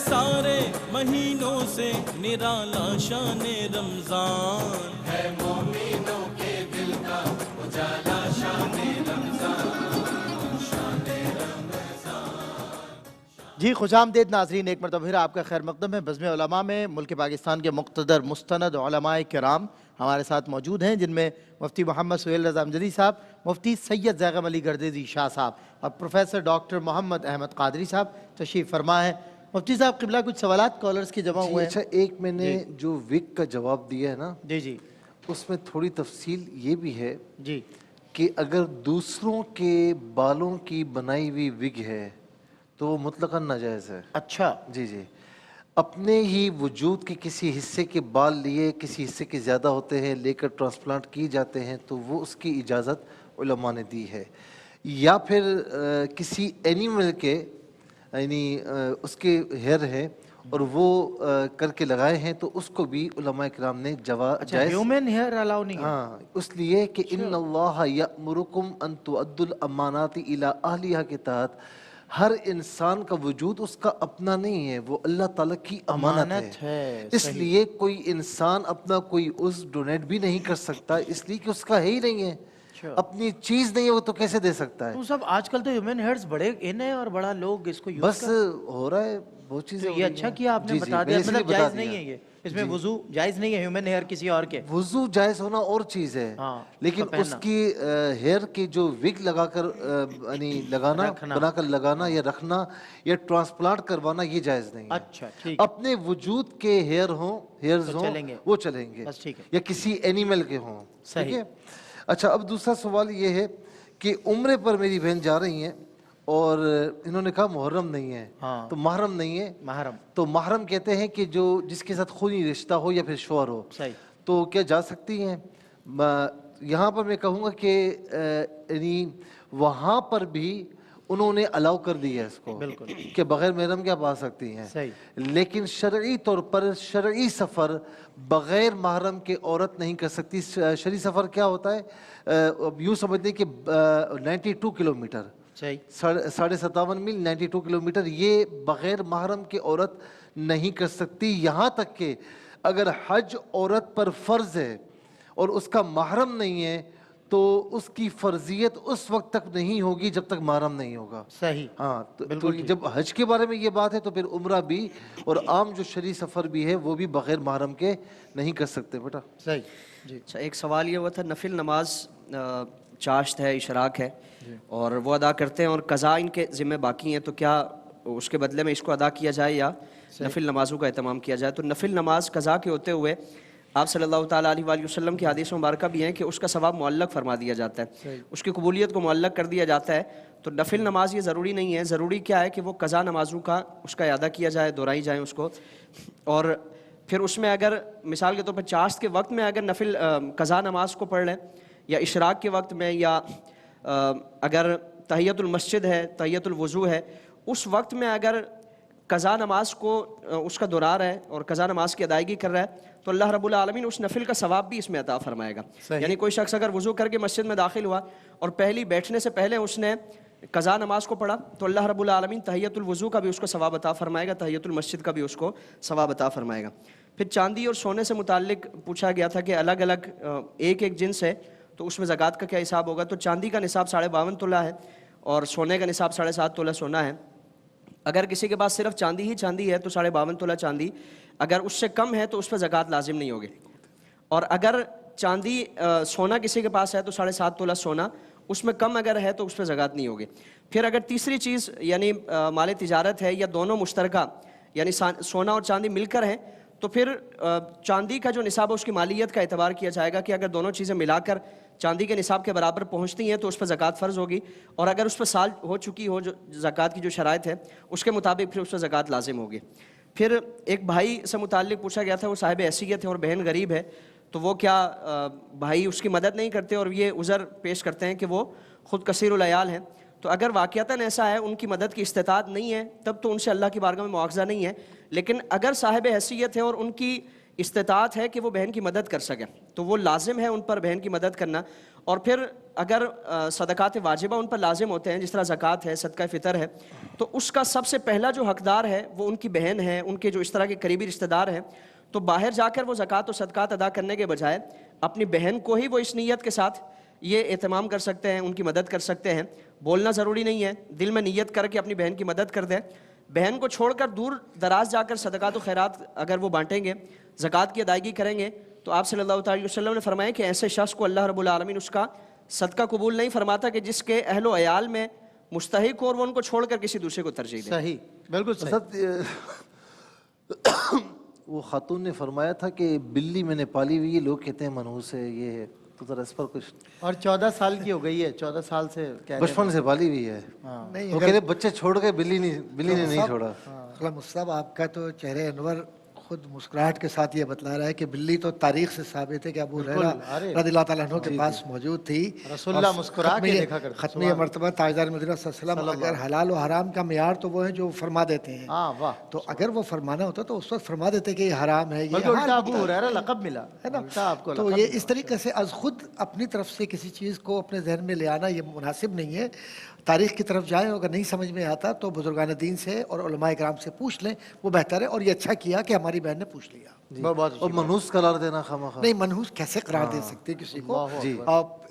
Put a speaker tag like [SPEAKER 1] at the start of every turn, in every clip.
[SPEAKER 1] سارے مہینوں سے نرالا شان رمضان ہے، مومنوں کے دل کا اجالا شان رمضان، شان رمضان۔
[SPEAKER 2] جی خوش آمدید ناظرین، ایک مرتبہ پھر آپ کا خیر مقدم ہے۔ بزم علماء میں ملک پاکستان کے مقتدر مستند علماء کرام ہمارے ساتھ موجود ہیں، جن میں مفتی محمد سہیل رضا امجدی صاحب، مفتی سید زیغم علی گردیزی شاہ صاحب اور پروفیسر ڈاکٹر محمد احمد قادری صاحب تشریف فرما ہے۔ مفتی صاحب قبلہ کچھ سوالات کالرز کی جمع ہوئے ہیں۔
[SPEAKER 3] اچھا، ایک میں نے جو وگ کا جواب دیا ہے نا،
[SPEAKER 2] جی جی
[SPEAKER 3] اس میں تھوڑی تفصیل یہ بھی ہے
[SPEAKER 2] جی
[SPEAKER 3] کہ اگر دوسروں کے بالوں کی بنائی ہوئی وگ ہے تو وہ مطلقاً ناجائز ہے۔
[SPEAKER 2] اچھا
[SPEAKER 3] جی جی، اپنے ہی وجود کے کسی حصے کے بال لیے، کسی حصے کے زیادہ ہوتے ہیں، لے کر ٹرانسپلانٹ کی جاتے ہیں تو وہ اس کی اجازت علماء نے دی ہے۔ یا پھر کسی اینیمل کے یعنی اس کے ہیئر ہے اور وہ کر کے لگائے ہیں تو اس کو بھی علماء کرام نے جائز،
[SPEAKER 2] ہیومن ہیئر الاؤ نہیں ہے؟
[SPEAKER 3] ہاں، اس لیے کہ ان اللہ یأمرکم ان تؤدوا الامانات الی اہلیہا کے تحت ہر انسان کا وجود اس کا اپنا نہیں ہے، وہ اللہ تعالیٰ کی امانت ہے۔ اس لیے کوئی انسان اپنا کوئی عضو ڈونیٹ بھی نہیں کر سکتا، اس لیے کہ اس کا ہے ہی نہیں ہے، اپنی چیز نہیں ہے، وہ تو کیسے دے سکتا ہے؟
[SPEAKER 2] تو سب آج کل تو ہیومن ہیئرز بڑے ان ہیں اور بڑا لوگ اس کو یوز
[SPEAKER 3] بس ہو رہا ہے بہت چیزیں۔
[SPEAKER 2] یہ اچھا کیا آپ نے بتا دیا، مطلب جائز نہیں ہے یہ، اس میں وضو جائز نہیں ہے ہیومن ہیئر کسی اور کے؟
[SPEAKER 3] وضو جائز ہونا اور چیز ہے، لیکن اس کی ہیئر کی جو وگ لگا کر یعنی لگانا، بنا کر لگانا یا رکھنا یا ٹرانسپلانٹ کروانا یہ جائز نہیں ہے۔
[SPEAKER 2] اچھا ٹھیک،
[SPEAKER 3] اپنے وجود کے ہیئرز ہوں وہ چلیں گے، یا کسی اینیمل کے ہوں، ٹھیک ہے۔ اچھا، اب دوسرا سوال یہ ہے کہ عمرے پر میری بہن جا رہی ہیں اور انہوں نے کہا محرم نہیں ہے، تو محرم نہیں ہے،
[SPEAKER 2] محرم
[SPEAKER 3] تو محرم کہتے ہیں کہ جو جس کے ساتھ خونی رشتہ ہو یا پھر شوہر ہو، تو کیا جا سکتی ہیں؟ یہاں پر میں کہوں گا کہ یعنی وہاں پر بھی انہوں نے الاؤ کر دیا ہے اس کو کہ بغیر محرم کیا پا سکتی ہیں، لیکن شرعی طور پر شرعی سفر بغیر محرم کے عورت نہیں کر سکتی۔ شرعی سفر کیا ہوتا ہے؟ یوں سمجھ لیں کہ 92 کلومیٹر، 57.5 میل، 92 کلومیٹر، یہ بغیر محرم کے عورت نہیں کر سکتی۔ یہاں تک کہ اگر حج عورت پر فرض ہے اور اس کا محرم نہیں ہے تو اس کی فرضیت اس وقت تک نہیں ہوگی جب تک محرم نہیں ہوگا۔
[SPEAKER 2] صحیح،
[SPEAKER 3] ہاں، تو جب حج کے بارے میں یہ بات ہے تو پھر عمرہ بھی اور عام جو شرعی سفر بھی ہے وہ بھی بغیر محرم کے نہیں کر سکتے بیٹا۔
[SPEAKER 2] صحیح جی۔
[SPEAKER 4] اچھا، ایک سوال یہ ہوا تھا، نفل نماز چاشت ہے، اشراق ہے اور وہ ادا کرتے ہیں اور قضا ان کے ذمہ باقی ہیں، تو کیا اس کے بدلے میں اس کو ادا کیا جائے یا نفل نمازوں کا اہتمام کیا جائے؟ تو نفل نماز قضا کے ہوتے ہوئے آپ صلی اللہ تعالیٰ علیہ وآلہ وسلم کی حدیث مبارکہ بھی ہیں کہ اس کا ثواب معلق فرما دیا جاتا ہے، اس کی قبولیت کو معلق کر دیا جاتا ہے۔ تو نفل نماز یہ ضروری نہیں ہے، ضروری کیا ہے کہ وہ قضا نمازوں کا اس کا اعادہ کیا جائے، دہرائی جائیں اس کو، اور پھر اس میں اگر مثال کے طور پر چاشت کے وقت میں اگر نفل قضا نماز کو پڑھ لیں یا اشراق کے وقت میں، یا اگر تحیۃ المسجد ہے، تحیۃ الوضو ہے، اس وقت میں اگر قضا نماز کو اس کا دہرا رہا ہے اور قضا نماز کی ادائیگی کر رہا ہے تو اللہ رب العالمین اس نفل کا ثواب بھی اس میں عطا فرمائے گا۔ یعنی کوئی شخص اگر وضو کر کے مسجد میں داخل ہوا اور پہلی بیٹھنے سے پہلے اس نے قضا نماز کو پڑھا تو اللہ رب العالمین تحیۃ الوضو کا بھی اس کو ثواب عطا فرمائے گا، تحیۃ المسجد کا بھی اس کو ثواب عطا فرمائے گا۔ پھر چاندی اور سونے سے متعلق پوچھا گیا تھا کہ الگ الگ ایک ایک جنس ہے تو اس میں زکوٰۃ کا کیا حساب ہوگا؟ تو چاندی کا نصاب 52.5 تولہ ہے اور سونے کا نصاب 7.5 تولہ سونا ہے۔ اگر کسی کے پاس صرف چاندی ہی چاندی ہے تو 52.5 تولہ چاندی، اگر اس سے کم ہے تو اس پہ زکوٰۃ لازم نہیں ہوگی، اور اگر چاندی سونا کسی کے پاس ہے تو 7.5 تولہ سونا، اس میں کم اگر ہے تو اس پہ زکوٰۃ نہیں ہوگی۔ پھر اگر تیسری چیز یعنی مال تجارت ہے یا دونوں مشترکہ یعنی سونا اور چاندی مل کر ہیں تو پھر چاندی کا جو نصاب ہے اس کی مالیت کا اعتبار کیا جائے گا کہ اگر دونوں چیزیں ملا کر چاندی کے نصاب کے برابر پہنچتی ہیں تو اس پہ زکوٰۃ فرض ہوگی، اور اگر اس پہ سال ہو چکی ہو جو زکوٰۃ کی جو شرائط ہے اس کے مطابق پھر اس پہ زکوٰۃ لازم ہوگی۔ پھر ایک بھائی سے متعلق پوچھا گیا تھا، وہ صاحب حیثیت ہے اور بہن غریب ہے، تو وہ کیا بھائی اس کی مدد نہیں کرتے اور یہ عذر پیش کرتے ہیں کہ وہ خود کثیر العیال ہیں؟ تو اگر واقعتاً ایسا ہے ان کی مدد کی استطاعت نہیں ہے تب تو ان سے اللہ کی بارگاہ میں مواخذہ نہیں ہے، لیکن اگر صاحب حیثیت ہے اور ان کی استطاعت ہے کہ وہ بہن کی مدد کر سکیں تو وہ لازم ہے ان پر بہن کی مدد کرنا. اور پھر اگر صدقات واجبہ ان پر لازم ہوتے ہیں جس طرح زکوٰۃ ہے, صدقہ فطر ہے, تو اس کا سب سے پہلا جو حقدار ہے وہ ان کی بہن ہے, ان کے جو اس طرح کے قریبی رشتہ دار ہیں. تو باہر جا کر وہ زکوٰۃ و صدقات ادا کرنے کے بجائے اپنی بہن کو ہی وہ اس نیت کے ساتھ یہ اہتمام کر سکتے ہیں, ان کی مدد کر سکتے ہیں. بولنا ضروری نہیں ہے, دل میں نیت کر کے اپنی بہن کی مدد کر دیں. بہن کو چھوڑ کر دور دراز جا کر صدقات و خیرات اگر وہ بانٹیں گے, زکوٰۃ کی ادائیگی کریں گے, تو آپ صلی اللہ تعالی وسلم نے فرمایا کہ ایسے شخص کو اللہ رب العالمین اس کا صدقہ قبول نہیں فرماتا کہ جس کے اہل و عیال میں مستحق ہو اور وہ ان کو چھوڑ کر کسی دوسرے کو ترجیح دے.
[SPEAKER 2] صحیح, بالکل صحیح.
[SPEAKER 3] وہ خاتون نے فرمایا تھا کہ بلی میں نے پالی ہوئی ہے, لوگ کہتے ہیں منحوس ہے, یہ ہے, تو ذرا اس پر کچھ.
[SPEAKER 2] اور 14 سال کی ہو گئی ہے, 14 سال سے
[SPEAKER 3] بچپن سے پالی ہوئی ہے. وہ کہہ رہے بچے چھوڑ گئے, بلی نے نہیں چھوڑا.
[SPEAKER 5] مصطفیٰ آپ کا تو چہرے انور خود مسکراہٹ کے ساتھ یہ بتلا رہا ہے کہ بلی تو تاریخ سے ثابت ہے کہ ابو ہریرہ رضی اللہ تعالیٰ عنہ کے پاس موجود تھی.
[SPEAKER 2] رسول اللہ مسکرا کے دیکھا کرتے.
[SPEAKER 5] ختمی مرتبہ تاجدار مدینہ صلی اللہ علیہ وسلم اگر حلال و حرام کا معیار تو وہ ہیں جو فرما دیتے ہیں, تو اگر وہ فرمانا ہوتا تو اس وقت فرما دیتے کہ یہ حرام ہے, یہ
[SPEAKER 2] ابو ہریرہ لقب ملا ہے نا.
[SPEAKER 5] تو یہ اس طریقے سے از خود اپنی طرف سے کسی چیز کو اپنے ذہن میں لے آنا یہ مناسب نہیں ہے. تاریخ کی طرف جائیں, اگر نہیں سمجھ میں آتا تو بزرگان دین سے اور علماء کرام سے پوچھ لیں, وہ بہتر ہے. اور یہ اچھا کیا کہ ہماری بہن نے پوچھ لیا.
[SPEAKER 3] اور منحوس قرار دینا خامخواہ
[SPEAKER 5] نہیں, منحوس کیسے قرار دے سکتے کسی کو؟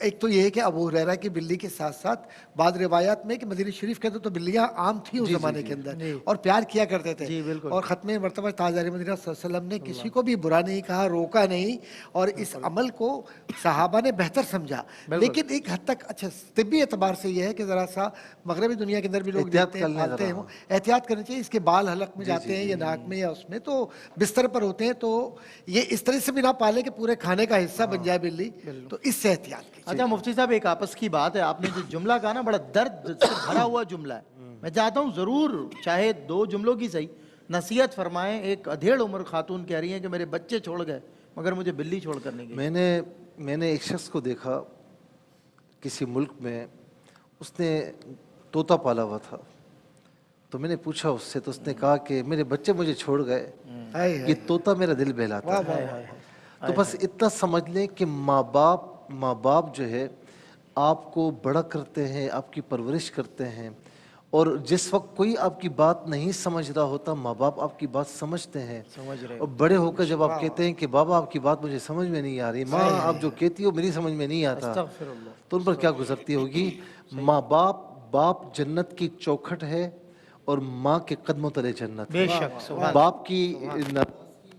[SPEAKER 5] ایک تو یہ ہے کہ ابو ہریرہ کی بلی کے ساتھ ساتھ بعض روایات میں کہ مدینہ شریف کے اندر تو بلیاں عام تھیں اس زمانے کے اندر اور پیار کیا کرتے تھے. اور ختم مرتبہ تاجدار مدینہ صلی اللہ علیہ وسلم نے کسی کو بھی برا نہیں کہا, روکا نہیں, اور اس عمل کو صحابہ نے بہتر سمجھا. لیکن ایک حد تک اچھا طبی اعتبار سے یہ ہے کہ ذرا سا مغربی دنیا کے اندر بھی لوگ دیکھتے ہیں, پالتے ہیں, احتیاط کرنی چاہیے. اس کے بال حلق میں جاتے ہیں یا ناک میں یا اس میں, تو بستر پر ہوتے ہیں, تو یہ اس طرح سے بھی نہ پالے کہ پورے کھانے کا حصہ بن جائے بلی, تو اس سے احتیاط کیجیے.
[SPEAKER 2] اچھا مفتی صاحب, ایک آپس کی بات ہے, آپ نے جو جملہ کہا نا بڑا درد سے بھرا ہوا جملہ ہے. میں چاہتا ہوں ضرور چاہے 2 جملوں کی صحیح نصیحت فرمائیں. ایک ادھیڑ عمر خاتون کہہ رہی ہیں کہ میرے بچے چھوڑ گئے مگر مجھے بلی چھوڑ کر نہیں گئی.
[SPEAKER 3] میں نے ایک شخص کو دیکھا کسی ملک میں, اس نے طوطا پالا ہوا تھا. تو میں نے پوچھا اس سے, تو اس نے کہا کہ میرے بچے مجھے چھوڑ گئے, یہ طوطا میرا دل بہلاتا ہے. تو بس اتنا سمجھ لیں کہ ماں باپ جو ہے آپ کو بڑا کرتے ہیں, آپ کی پرورش کرتے ہیں, اور جس وقت کوئی آپ کی بات نہیں سمجھ رہا ہوتا ماں باپ آپ کی بات سمجھتے ہیں. اور بڑے ہو کر جب آپ کہتے ہیں کہ بابا آپ کی بات مجھے سمجھ میں نہیں آ رہی, ماں آپ جو کہتی ہو میری سمجھ میں نہیں آتا, تو ان پر کیا گزرتی ہوگی. ماں باپ جنت کی چوکھٹ ہے اور ماں کے قدموں تلے جنت.
[SPEAKER 2] بے شک.
[SPEAKER 3] باپ کی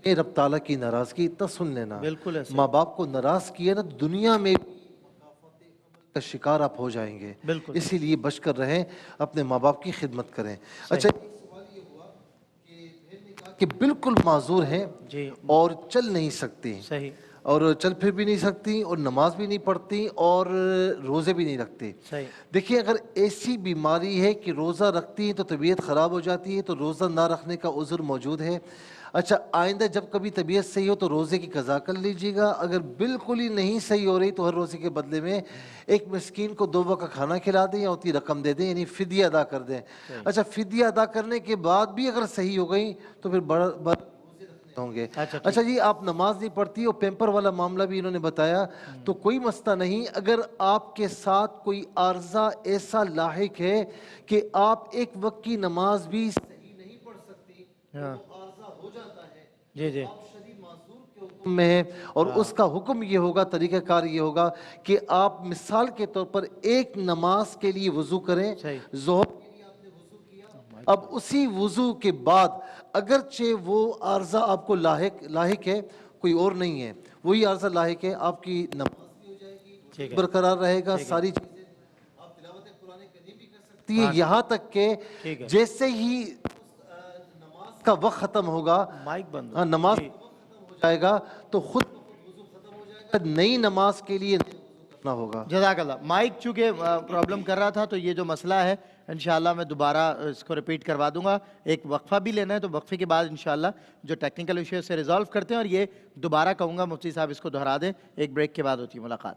[SPEAKER 3] رب تعالیٰ کی ناراضگی اتنا سن لینا, ماں باپ کو ناراض کیا نا دنیا میں کا شکار آپ ہو جائیں گے. اسی لیے بچ کر رہیں, اپنے ماں باپ کی خدمت کریں. اچھا سوال یہ ہوا کہ بالکل معذور ہیں اور چل نہیں سکتی, اور چل پھر بھی نہیں سکتی, اور نماز بھی نہیں پڑھتی, اور روزے بھی نہیں رکھتی. دیکھیے اگر ایسی بیماری ہے کہ روزہ رکھتی ہیں تو طبیعت خراب ہو جاتی ہے, تو روزہ نہ رکھنے کا عذر موجود ہے. اچھا آئندہ جب کبھی طبیعت صحیح ہو تو روزے کی قضا کر لیجیے گا. اگر بالکل ہی نہیں صحیح ہو رہی تو ہر روزے کے بدلے میں ایک مسکین کو 2 وقت کا کھانا کھلا دیں یا اتنی رقم دے دیں, یعنی فدیہ ادا کر دیں. اچھا فدیہ ادا کرنے کے بعد بھی اگر صحیح ہو گئی تو پھر بڑا ہوں گے. اچھا جی آپ نماز نہیں پڑھتی, اور پیمپر والا معاملہ بھی انہوں نے بتایا, تو کوئی مسئلہ نہیں. اگر آپ کے ساتھ کوئی عارضہ ایسا لاحق ہے کہ آپ ایک وقت کی نماز بھی صحیح نہیں پڑھ سکتی, عارضہ ہو جاتا ہے, آپ شدید معذور کے حکم میں ہیں, اور اس کا حکم یہ ہوگا, طریقہ کار یہ ہوگا کہ آپ مثال کے طور پر ایک نماز کے لیے وضو کریں. ظہر اب اسی وضو کے بعد اگرچہ وہ عارضہ آپ کو لاحق ہے, کوئی اور نہیں ہے, وہی عارضہ لاحق ہے, آپ کی نماز بھی ہو جائے گی, برقرار رہے گا, ساری چیزیں آپ تلاوت قرآن کریم بھی کر سکتی ہیں, یہاں تک کہ جیسے ہی نماز کا وقت ختم ہوگا, نماز ختم ہو جائے گا تو خود وضو ختم ہو جائے گا, نئی نماز کے لیے کرنا ہوگا.
[SPEAKER 2] جزاک اللہ. مائک چونکہ پرابلم کر رہا تھا تو یہ جو مسئلہ ہے انشاءاللہ میں دوبارہ اس کو ریپیٹ کروا دوں گا. ایک وقفہ بھی لینا ہے تو وقفے کے بعد انشاءاللہ جو ٹیکنیکل ایشو سے ریزالو کرتے ہیں, اور یہ دوبارہ کہوں گا مفتی صاحب اس کو دہرا دیں. ایک بریک کے بعد ہوتی ہے ملاقات.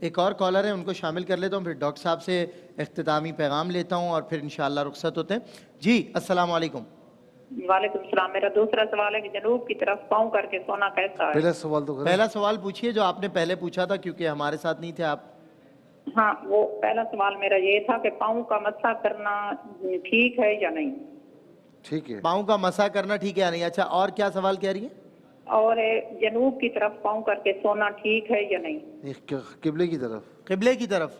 [SPEAKER 2] ایک اور کالر ہے, ان کو شامل کر لیتا ہوں, پھر ڈاکٹر صاحب سے اختتامی پیغام لیتا ہوں اور پھر انشاءاللہ رخصت ہوتے ہیں. جی السلام علیکم.
[SPEAKER 6] وعلیکم السلام. میرا دوسرا سوال ہے کہ جنوب کی طرف پاؤں کر کے سونا کیسا ہے؟
[SPEAKER 2] پہلا سوال پوچھیے جو آپ نے پہلے پوچھا تھا, کیونکہ ہمارے ساتھ نہیں تھے آپ.
[SPEAKER 6] ہاں, وہ پہلا سوال میرا یہ تھا کہ پاؤں کا مسح کرنا ٹھیک ہے یا نہیں؟
[SPEAKER 3] ٹھیک ہے.
[SPEAKER 2] پاؤں کا مسح کرنا ٹھیک ہے یا نہیں. اچھا, اور کیا سوال کہہ رہی ہیں؟
[SPEAKER 6] اور جنوب کی طرف پاؤں کر کے سونا ٹھیک ہے یا نہیں؟
[SPEAKER 3] قبلے کی طرف.
[SPEAKER 2] قبلے کی طرف.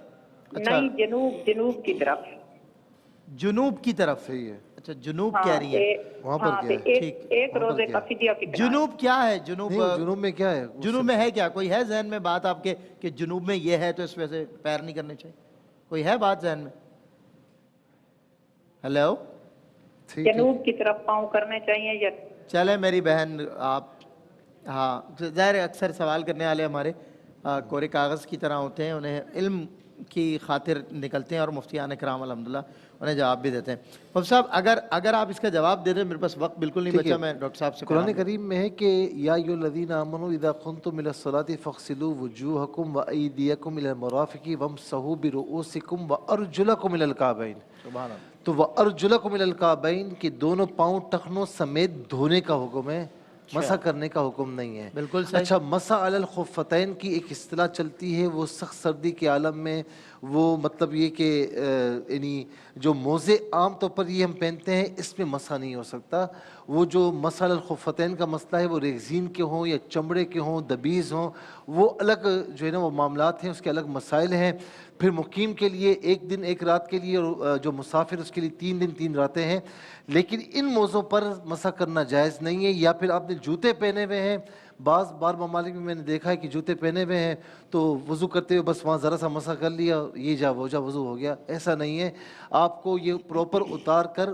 [SPEAKER 6] نہیں, جنوب کی طرف.
[SPEAKER 2] جنوب کی طرف.
[SPEAKER 3] صحیح ہے.
[SPEAKER 2] اچھا, جنوب کہہ رہی ہیں.
[SPEAKER 3] وہاں پر کیا ہے؟
[SPEAKER 6] ایک روزے کا فدیہ کتنا ہے؟
[SPEAKER 2] جنوب کیا ہے؟
[SPEAKER 3] جنوب میں کیا ہے؟
[SPEAKER 2] جنوب میں ہے کیا؟ کوئی ہے ذہن میں بات آپ کے کہ جنوب میں یہ ہے تو اس وجہ سے پیر نہیں کرنے چاہیے؟ کوئی ہے بات ذہن میں؟ ہیلو.
[SPEAKER 6] جنوب کی طرف پاؤں کرنے چاہیے یا؟
[SPEAKER 2] چلے میری بہن, آپ ہاں ظاہر اکثر سوال کرنے والے ہمارے کورے کاغذ کی طرح ہوتے ہیں, انہیں علم کی خاطر نکلتے ہیں اور مفتیان کرام الحمدللہ انہیں جواب بھی دیتے ہیں. مفتی صاحب اگر آپ اس کا جواب دے دیں, میرے پاس وقت بالکل نہیں بچا, میں ڈاکٹر صاحب سے.
[SPEAKER 3] قرآن کریم میں ہے کہ یا ایھا الذین آمنوا اذا قمتم الی الصلاۃ فاغسلوا وجوہکم وایدیکم الی المرافق وامسحوا برؤوسکم وارجلکم الی الکعبین.
[SPEAKER 2] سبحان اللہ.
[SPEAKER 3] تو وارجلکم الی الکعبین کہ دونوں پاؤں ٹخنوں سمیت دھونے کا حکم ہے, مسح کرنے کا حکم نہیں ہے.
[SPEAKER 2] بالکل صحیح.
[SPEAKER 3] اچھا, مسح علی الخفتین کی ایک اصطلاح چلتی ہے, وہ سخت سردی کے عالم میں وہ مطلب یہ کہ یعنی جو موزے عام طور پر یہ ہم پہنتے ہیں اس میں مسح نہیں ہو سکتا. وہ جو مسح علی الخفتین کا مسئلہ ہے وہ ریگزین کے ہوں یا چمڑے کے ہوں, دبیز ہوں, وہ الگ جو ہے نا وہ معاملات ہیں, اس کے الگ مسائل ہیں. پھر مقیم کے لیے 1 دن 1 رات کے لیے, اور جو مسافر اس کے لیے 3 دن 3 راتیں ہیں. لیکن ان موضوع پر مسح کرنا جائز نہیں ہے. یا پھر آپ نے جوتے پہنے ہوئے ہیں, بعض ممالک میں نے دیکھا ہے کہ جوتے پہنے ہوئے ہیں تو وضو کرتے ہوئے بس وہاں ذرا سا مسح کر لیا, یہ جا وہ جا وضو ہو گیا. ایسا نہیں ہے, آپ کو یہ پراپر اتار کر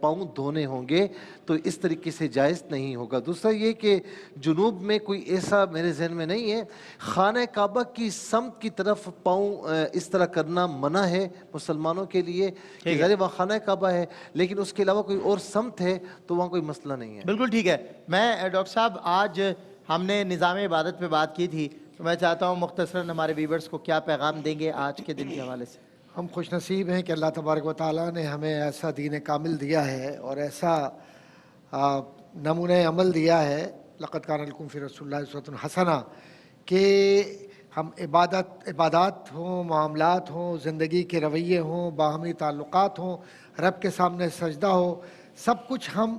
[SPEAKER 3] پاؤں دھونے ہوں گے, تو اس طریقے سے جائز نہیں ہوگا. دوسرا یہ کہ جنوب میں کوئی ایسا میرے ذہن میں نہیں ہے. خانہ کعبہ کی سمت کی طرف پاؤں اس طرح کرنا منع ہے مسلمانوں کے لیے, کہ ظاہر وہاں خانہ کعبہ ہے, لیکن اس کے علاوہ کوئی اور سمت ہے تو وہاں کوئی مسئلہ نہیں ہے.
[SPEAKER 2] بالکل ٹھیک ہے. میں ڈاکٹر صاحب آج ہم نے نظام عبادت پہ بات کی تھی, تو میں چاہتا ہوں مختصراً ہمارے ویورز کو کیا پیغام دیں گے آج کے دن کے حوالے سے.
[SPEAKER 5] ہم خوش نصیب ہیں کہ اللہ تبارک و تعالیٰ نے ہمیں ایسا دین کامل دیا ہے اور ایسا نمونہ عمل دیا ہے, لقد کان لکم فی رسول اللہ اسوۃ حسنہ, کہ ہم عبادات ہوں, معاملات ہوں, زندگی کے رویے ہوں, باہمی تعلقات ہوں, رب کے سامنے سجدہ ہو, سب کچھ ہم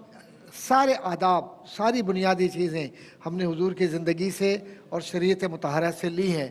[SPEAKER 5] سارے آداب, ساری بنیادی چیزیں ہم نے حضور کی زندگی سے اور شریعت مطہرہ سے لی ہیں.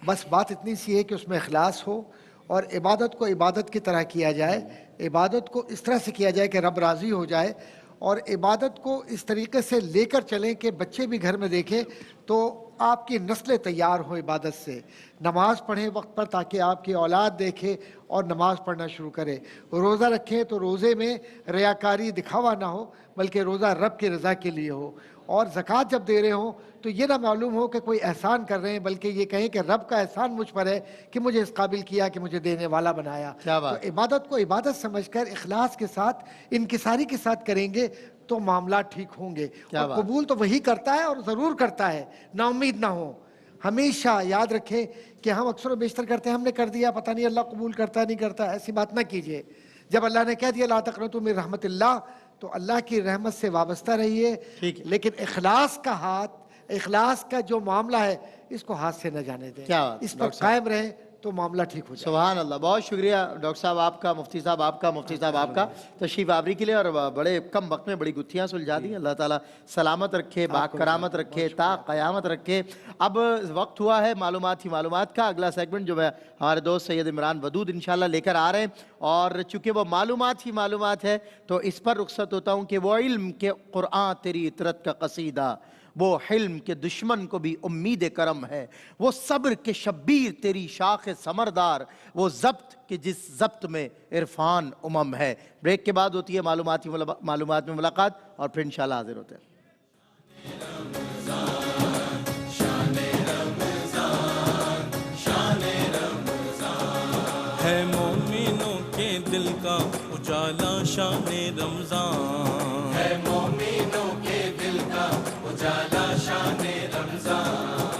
[SPEAKER 5] بس بات اتنی سی ہے کہ اس میں اخلاص ہو اور عبادت کو عبادت کی طرح کیا جائے, عبادت کو اس طرح سے کیا جائے کہ رب راضی ہو جائے, اور عبادت کو اس طریقے سے لے کر چلیں کہ بچے بھی گھر میں دیکھیں تو آپ کی نسلیں تیار ہوں عبادت سے. نماز پڑھیں وقت پر تاکہ آپ کی اولاد دیکھے اور نماز پڑھنا شروع کرے. روزہ رکھیں تو روزے میں ریاکاری دکھاوا نہ ہو, بلکہ روزہ رب کی رضا کے لیے ہو. اور زکوٰۃ جب دے رہے ہوں تو یہ نہ معلوم ہو کہ کوئی احسان کر رہے ہیں, بلکہ یہ کہیں کہ رب کا احسان مجھ پر ہے کہ مجھے اس قابل کیا کہ مجھے دینے والا بنایا. تو عبادت کو عبادت سمجھ کر اخلاص کے ساتھ, انکساری کے ساتھ کریں گے تو معاملات ٹھیک ہوں گے. اور قبول تو وہی کرتا ہے اور ضرور کرتا ہے, نا امید نہ ہو. ہمیشہ یاد رکھیں کہ ہم اکثر و بیشتر کرتے ہیں, ہم نے کر دیا, پتہ نہیں اللہ قبول کرتا نہیں کرتا. ایسی بات نہ کیجیے. جب اللہ نے کہہ دیا لا تقنطوا من رحمت اللہ, تو اللہ کی رحمت سے وابستہ رہیے, لیکن اخلاص کا ہاتھ, اخلاص کا جو معاملہ ہے اس کو ہاتھ سے نہ جانے دیں, اس پر قائم رہیں تو معاملہ ٹھیک ہو جائے.
[SPEAKER 2] سبحان اللہ. بہت شکریہ ڈاکٹر صاحب آپ کا, مفتی صاحب آپ کا, مفتی صاحب آپ کا تشریف آوری کے لیے, اور بڑے کم وقت میں بڑی گتھیاں سلجھا دی. اللہ تعالیٰ سلامت رکھے, باکرامت رکھے, تا قیامت رکھے. اب وقت ہوا ہے معلومات ہی معلومات کا. اگلا سیگمنٹ جو ہے ہمارے دوست سید عمران ودود انشاءاللہ لے کر آ رہے ہیں, اور چونکہ وہ معلومات ہی معلومات ہے تو اس پر رخصت ہوتا ہوں کہ وہ علم کے قرآن تیری اطرت کا قصیدہ, وہ حلم کے دشمن کو بھی امید کرم ہے, وہ صبر کے شبیر تیری شاخ ثمردار, وہ ضبط کہ جس ضبط میں عرفان امم ہے. بریک کے بعد ہوتی ہے معلومات میں ملاقات, اور پھر انشاءاللہ حاضر ہوتے ہیں.
[SPEAKER 1] ہے مومنوں کے دل کا اجالا شان رمضان, ہے مومنوں کے دل کا اجالا شان رمضان.